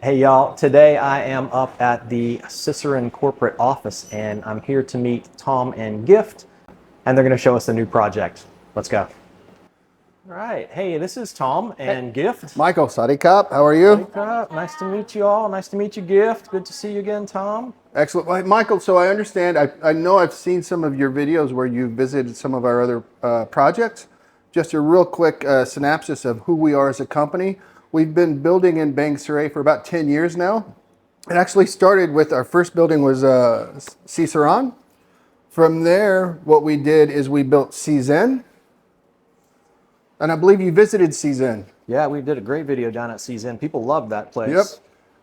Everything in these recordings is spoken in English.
Hey y'all, today I am up at the Cicerone corporate office and I'm here to meet Tom and Gift and they're going to show us the new project. Let's go. All right, hey, this is Tom and Gift. Michael, Sadi Cop, how are you? Nice to meet you all. Nice to meet you, Gift. Good to see you again, Tom. Excellent. Well, Michael, so I understand, I know I've seen some of your videos where you visited some of our other projects. Just a real quick synopsis of who we are as a company. We've been building in Bang Saray for about 10 years now. It actually started with our first building was Cicerone. From there, what we did is we built Cizen. And I believe you visited Cizen. Yeah, we did a great video down at Cizen. People loved that place. Yep.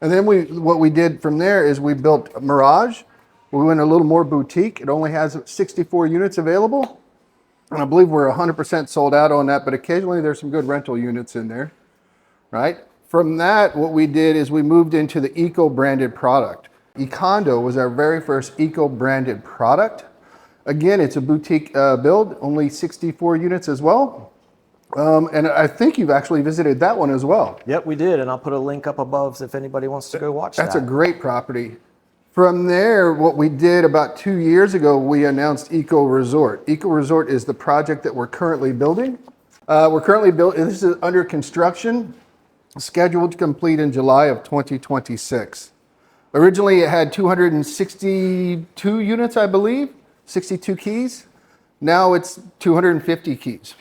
And then what we did from there is we built Mirage. We went a little more boutique. It only has 64 units available. And I believe we're 100% sold out on that, but occasionally there's some good rental units in there, right? From that, what we did is we moved into the eco-branded product. Condo was our very first eco-branded product. Again, it's a boutique build, only 64 units as well. And I think you've actually visited that one as well. Yep, we did, and I'll put a link up above if anybody wants to go watch that. That's a great property. From there, what we did about 2 years ago, we announced Eco Resort. Eco Resort is the project that we're currently building. This is under construction, scheduled to complete in July of 2026. Originally, it had 262 units, I believe, 62 keys. Now it's 250 keys.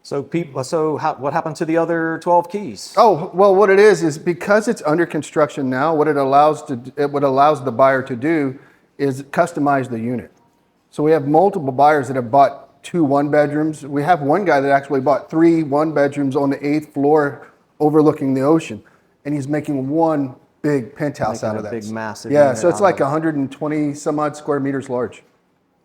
So what happened to the other 12 keys? Oh, well, what it is because it's under construction now, what allows the buyer to do is customize the unit. So we have multiple buyers that have bought 2 one-bedrooms. We have one guy that actually bought 3 one-bedrooms on the 8th floor overlooking the ocean. And he's making one big penthouse out of that. Big, massive. Yeah, so it's like 120 some odd square meters large.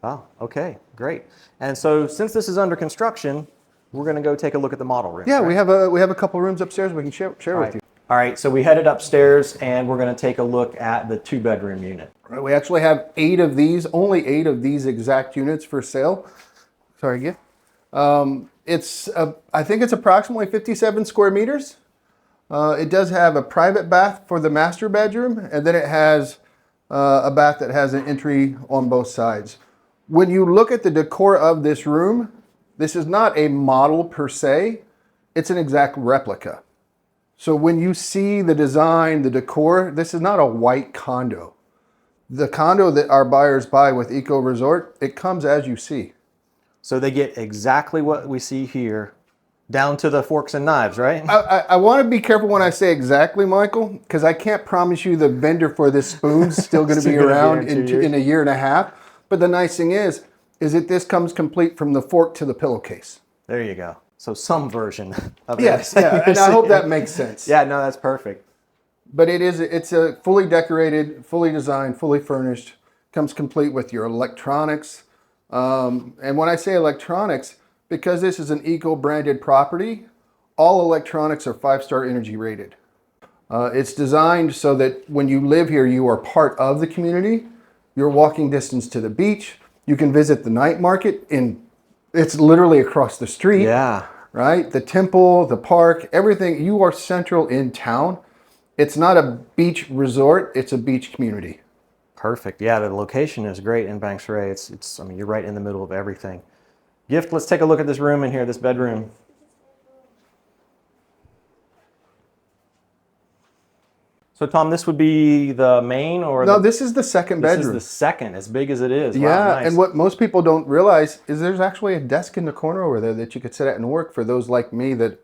Oh, okay, great. And so since this is under construction, we're going to go take a look at the model room. Yeah, right? we have a couple rooms upstairs we can share with you. All right, so we headed upstairs and we're going to take a look at the 2-bedroom unit. Right, we actually have 8 of these, only 8 of these exact units for sale. Sorry, Gift. I think it's approximately 57 square meters. It does have a private bath for the master bedroom, and then it has a bath that has an entry on both sides. When you look at the decor of this room, this is not a model per se, it's an exact replica. So when you see the design, the decor, this is not a white condo. The condo that our buyers buy with Eco Resort, it comes as you see. So they get exactly what we see here, down to the forks and knives, right? I want to be careful when I say exactly, Michael, because I can't promise you the vendor for this spoon's still going to be around in a year and a half. But the nice thing is that this comes complete from the fork to the pillowcase. There you go. So some version of it. Yes, yeah, and I hope that makes sense. Yeah, no, that's perfect. But it's a fully decorated, fully designed, fully furnished, comes complete with your electronics. And when I say electronics, because this is an eco-branded property, all electronics are 5-star energy rated. It's designed so that when you live here, you are part of the community. You're walking distance to the beach. You can visit the night market it's literally across the street. Yeah. Right? The temple, the park, everything. You are central in town. It's not a beach resort, it's a beach community. Perfect. Yeah, the location is great in Bang Saray. I mean, you're right in the middle of everything. Gift, let's take a look at this room in here, this bedroom. So Tom, this would be the main or No, this is the second bedroom. This is the second, as big as it is. Yeah, wow, nice. And what most people don't realize is there's actually a desk in the corner over there that you could sit at and work for those like me that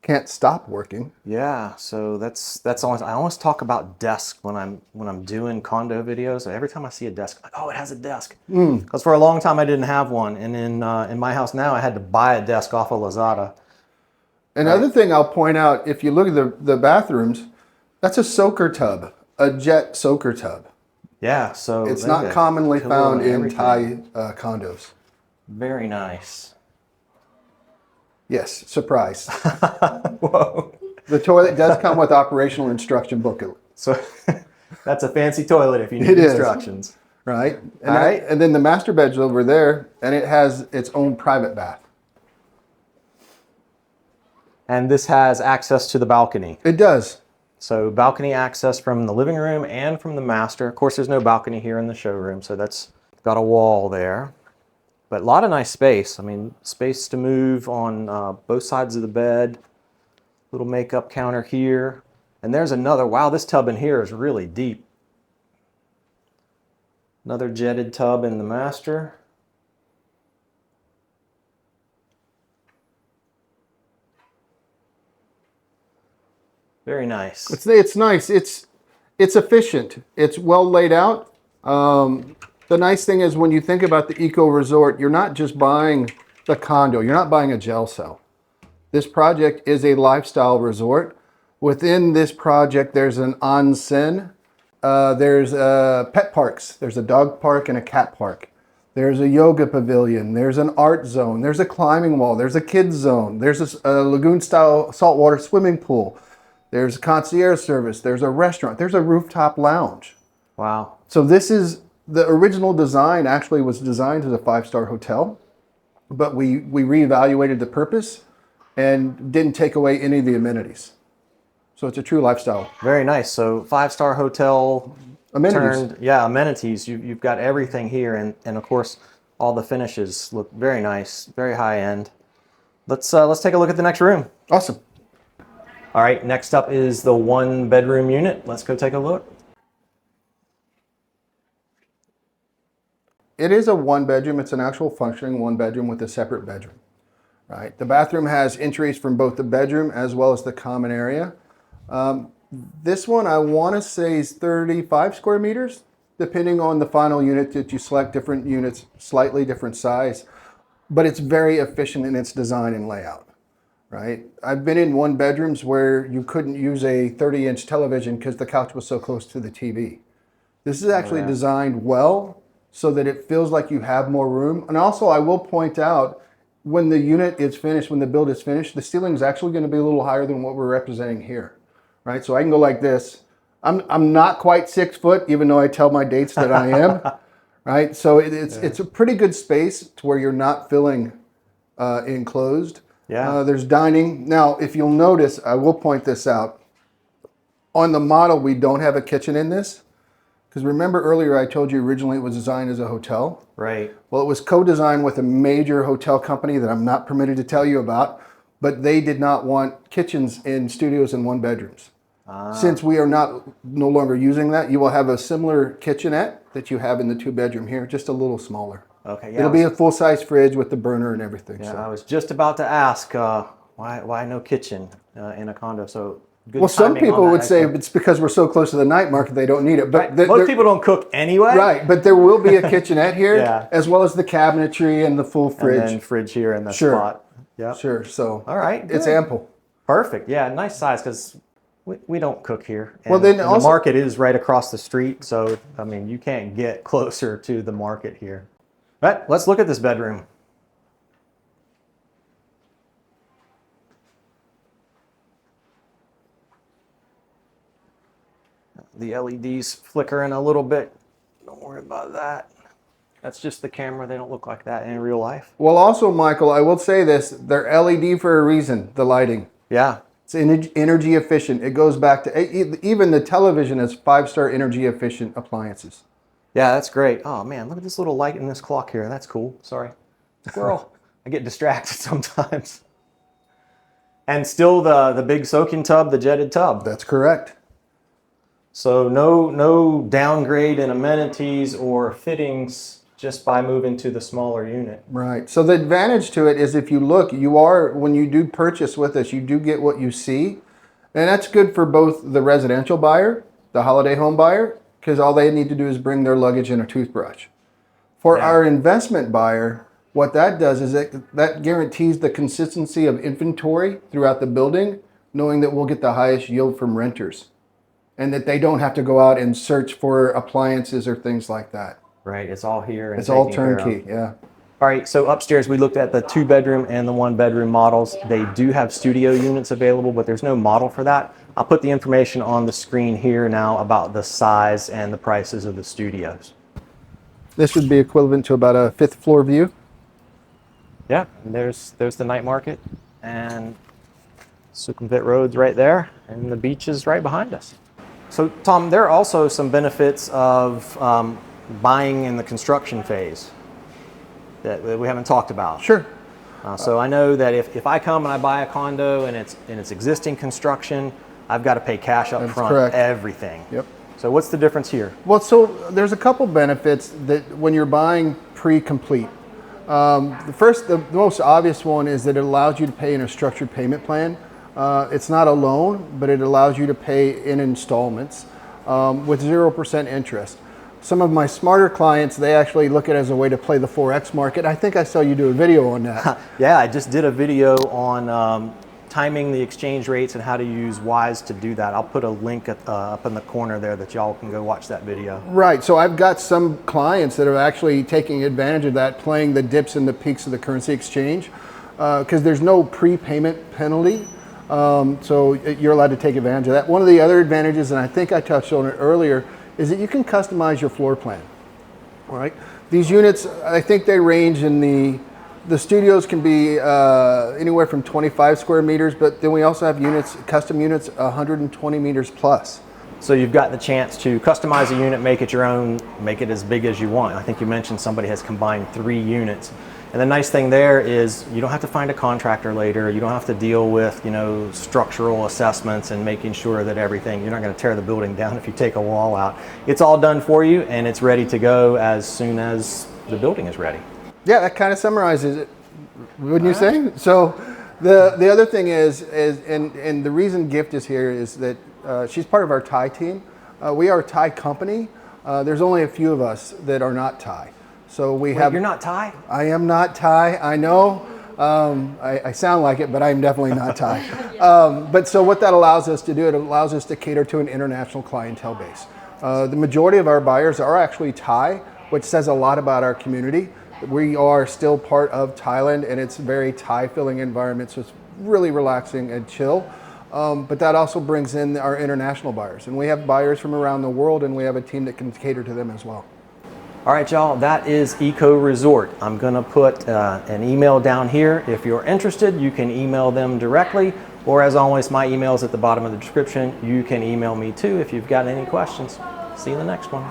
can't stop working. Yeah, so that's always, I always talk about desk when I'm doing condo videos. Every time I see a desk, I'm like, oh, it has a desk. Because for a long time I didn't have one, and in my house now I had to buy a desk off of Lazada. Another thing I'll point out, if you look at the bathrooms, that's a soaker tub, a jet soaker tub. Yeah, so it's not commonly found in Thai condos. Very nice. Yes, surprise. Whoa. The toilet does come with operational instruction booklet. So that's a fancy toilet if you need instructions. Right? And then the master bed's over there, and it has its own private bath. And this has access to the balcony. It does. So balcony access from the living room and from the master. Of course, there's no balcony here in the showroom, so that's got a wall there. But a lot of nice space. I mean, space to move on both sides of the bed. Little makeup counter here. And there's another, wow, this tub in here is really deep. Another jetted tub in the master. Very nice. It's nice. It's efficient. It's well laid out. The nice thing is when you think about the eco resort, you're not just buying the condo. You're not buying a jail cell. This project is a lifestyle resort. Within this project, there's an onsen. There's pet parks. There's a dog park and a cat park. There's a yoga pavilion. There's an art zone. There's a climbing wall. There's a kids zone. There's a lagoon-style saltwater swimming pool. There's a concierge service. There's a restaurant. There's a rooftop lounge. Wow. So this is, the original design actually was designed as a 5-star hotel, but we reevaluated the purpose and didn't take away any of the amenities. So it's a true lifestyle. Very nice. So 5-star hotel Amenities. amenities. You've got everything here, and of course all the finishes look very nice, very high end. Let's take a look at the next room. Awesome. All right, next up is the 1-bedroom unit. Let's go take a look. It is a 1-bedroom. It's an actual functioning 1-bedroom with a separate bedroom. Right. The bathroom has entries from both the bedroom as well as the common area. This one I want to say is 35 square meters, depending on the final unit that you select. Different units, slightly different size, but it's very efficient in its design and layout. Right. I've been in 1-bedrooms where you couldn't use a 30-inch television because the couch was so close to the TV. This is actually designed well so that it feels like you have more room. And also I will point out, when the unit is finished, when the build is finished, the ceiling is actually going to be a little higher than what we're representing here. Right. So I can go like this. I'm not quite 6 foot, even though I tell my dates that I am. Right. So it's a pretty good space to where you're not feeling enclosed. Yeah. There's dining. Now, if you'll notice, I will point this out. On the model, we don't have a kitchen in this. Because remember earlier I told you originally it was designed as a hotel? Right. Well, it was co-designed with a major hotel company that I'm not permitted to tell you about, but they did not want kitchens in studios and 1-bedrooms. Since we are no longer using that, you will have a similar kitchenette that you have in the 2-bedroom here, just a little smaller. Okay. Yeah, It'll be a full-size fridge with the burner and everything. Yeah, So. I was just about to ask why no kitchen in a condo. So good. Well, some timing on people that, would say actually. it's because we're so close to the night market they don't need it. But Right. Most people don't cook anyway. Right, but there will be a kitchenette here, Yeah. as well as the cabinetry and the full fridge. And then fridge here in the Sure. spot. Yeah. Sure, so All right. it's good. ample. Perfect. Yeah, nice size because we don't cook here. And, Well, then and also- the market is right across the street, so I mean you can't get closer to the market here. But let's look at this bedroom. The LEDs flickering a little bit. Don't worry about that. That's just the camera. They don't look like that in real life. Well, also, Michael, I will say this. They're LED for a reason, the lighting. Yeah. It's energy efficient. It goes back to, even the television is 5-star energy efficient appliances. Yeah, that's great. Oh man, look at this little light in this clock here. That's cool. Sorry. Squirrel. I get distracted sometimes. And still the big soaking tub, the jetted tub. That's correct. So no downgrade in amenities or fittings just by moving to the smaller unit. Right. So the advantage to it is if you look, when you do purchase with us, you do get what you see. And that's good for both the residential buyer, the holiday home buyer, because all they need to do is bring their luggage and a toothbrush. For our investment buyer, what that does is that guarantees the consistency of inventory throughout the building, knowing that we'll get the highest yield from renters and that they don't have to go out and search for appliances or things like that. Right, it's all here. And It's all taken care of. turnkey, yeah. All right, so upstairs we looked at the 2-bedroom and the 1-bedroom models. They do have studio units available, but there's no model for that. I'll put the information on the screen here now about the size and the prices of the studios. This would be equivalent to about a 5th floor view. Yeah, and there's the night market and Sukhumvit Road's right there, and the beach is right behind us. So, Tom, there are also some benefits of buying in the construction phase that we haven't talked about. Sure. So I know that if I come and I buy a condo and it's existing construction, I've got to pay cash up front, correct. everything. Yep. So what's the difference here? Well, so there's a couple benefits that when you're buying pre-complete. The most obvious one is that it allows you to pay in a structured payment plan. It's not a loan, but it allows you to pay in installments with 0% interest. Some of my smarter clients, they actually look at it as a way to play the Forex market. I think I saw you do a video on that. Yeah, I just did a video on timing the exchange rates and how to use Wise to do that. I'll put a link up in the corner there that y'all can go watch that video. Right, so I've got some clients that are actually taking advantage of that, playing the dips and the peaks of the currency exchange, because there's no prepayment penalty. So you're allowed to take advantage of that. One of the other advantages, and I think I touched on it earlier, is that you can customize your floor plan. All right, these units, I think they range in the studios can be anywhere from 25 square meters, but then we also have units, custom units, 120 meters plus. So you've got the chance to customize a unit, make it your own, make it as big as you want. I think you mentioned somebody has combined 3 units. And the nice thing there is you don't have to find a contractor later. You don't have to deal with, structural assessments and making sure that you're not going to tear the building down if you take a wall out. It's all done for you and it's ready to go as soon as the building is ready. Yeah, that kind of summarizes it, wouldn't you say? So the other thing is and the reason Gift is here is that she's part of our Thai team. We are a Thai company. There's only a few of us that are not Thai. So You're not Thai? I am not Thai, I know. I sound like it, but I'm definitely not Thai. But so what that allows us to do, it allows us to cater to an international clientele base. The majority of our buyers are actually Thai, which says a lot about our community. We are still part of Thailand, and it's a very Thai-feeling environment, so it's really relaxing and chill. But that also brings in our international buyers. And we have buyers from around the world, and we have a team that can cater to them as well. All right, y'all, that is Eco Resort. I'm gonna put an email down here. If you're interested, you can email them directly, or as always, my email is at the bottom of the description. You can email me too if you've got any questions. See you in the next one.